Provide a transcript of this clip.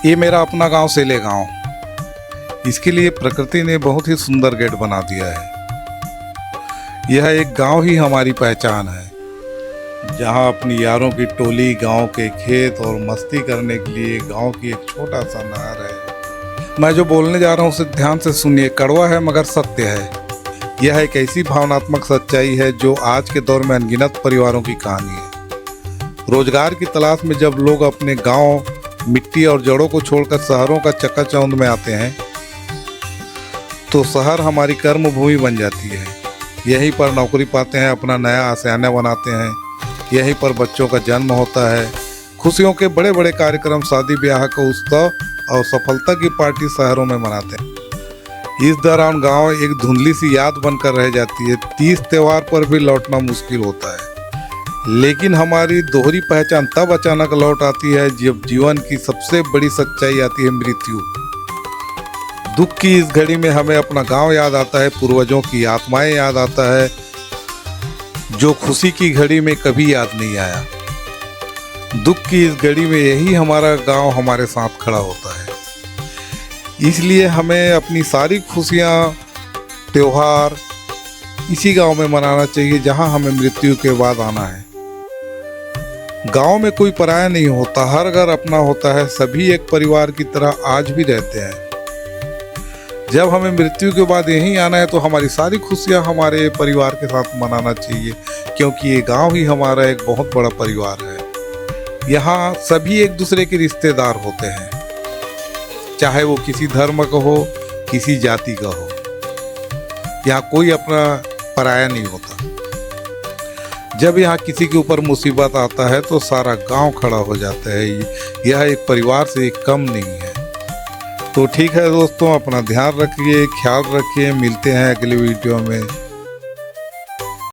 ये मेरा अपना गांव सेले गांव। इसके लिए प्रकृति ने बहुत ही सुंदर गेट बना दिया है। यह एक गांव ही हमारी पहचान है, जहां अपनी यारों की टोली गांव के खेत और मस्ती करने के लिए गांव की एक छोटा सा नहर है। मैं जो बोलने जा रहा हूं उसे ध्यान से सुनिए, कड़वा है मगर सत्य है। यह एक ऐसी भावनात्मक सच्चाई है जो आज के दौर में अनगिनत परिवारों की कहानी है। रोजगार की तलाश में जब लोग अपने गांव, मिट्टी और जड़ों को छोड़कर शहरों का चक्काचौंध में आते हैं तो शहर हमारी कर्म भूमि बन जाती है। यहीं पर नौकरी पाते हैं, अपना नया आशियाना बनाते हैं, यहीं पर बच्चों का जन्म होता है। खुशियों के बड़े बड़े कार्यक्रम, शादी ब्याह का उत्सव और सफलता की पार्टी शहरों में मनाते हैं। इस दौरान गांव एक धुंधली सी याद बनकर रह जाती है। तीज त्योहार पर भी लौटना मुश्किल होता है, लेकिन हमारी दोहरी पहचान तब अचानक लौट आती है जब जीवन की सबसे बड़ी सच्चाई आती है, मृत्यु। दुख की इस घड़ी में हमें अपना गांव याद आता है, पूर्वजों की आत्माएं याद आता है, जो खुशी की घड़ी में कभी याद नहीं आया। दुख की इस घड़ी में यही हमारा गांव हमारे साथ खड़ा होता है। इसलिए हमें अपनी सारी खुशियां, त्योहार इसी गांव में मनाना चाहिए जहां हमें मृत्यु के बाद आना है। गांव में कोई पराया नहीं होता, हर घर अपना होता है। सभी एक परिवार की तरह आज भी रहते हैं। जब हमें मृत्यु के बाद यहीं आना है तो हमारी सारी खुशियां हमारे परिवार के साथ मनाना चाहिए, क्योंकि ये गांव ही हमारा एक बहुत बड़ा परिवार है। यहाँ सभी एक दूसरे के रिश्तेदार होते हैं, चाहे वो किसी धर्म का हो, किसी जाति का हो। यहाँ कोई अपना पराया नहीं होता। जब यहाँ किसी के ऊपर मुसीबत आता है तो सारा गांव खड़ा हो जाता है। यह एक परिवार से एक कम नहीं है। तो ठीक है दोस्तों, अपना ध्यान रखिए, ख्याल रखिए। मिलते हैं अगले वीडियो में।